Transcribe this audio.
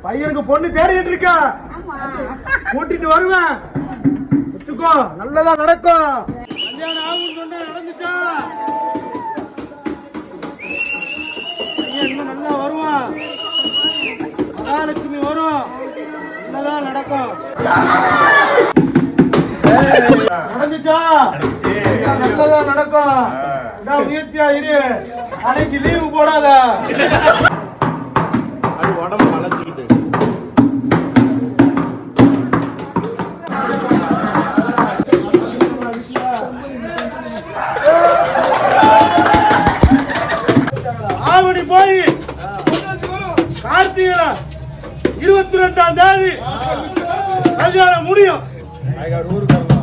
பையனுக்கு பொண்ணு தேடிட்டு இருக்கா, கூட்டிட்டு வருவேன். வச்சுக்கோ, நல்லதா நடக்கும். கல்யாணம் ஆகும் சொன்னா நடந்துச்சா? பையன் இன்னும் நல்லா வருவான். மகாலட்சுமி வரும், நல்லதா நடக்கும். நடந்துச்சா? நல்லதா நடக்கும். முயற்சியா இரு, அன்னைக்கு லீவு போடாத. அது உடம்பு வளர்ச்சிக்கிட்டு ஆவணி போய் கார்த்திகை 22ஆம் தேதி கல்யாணம் முடியும். ஊருக்கு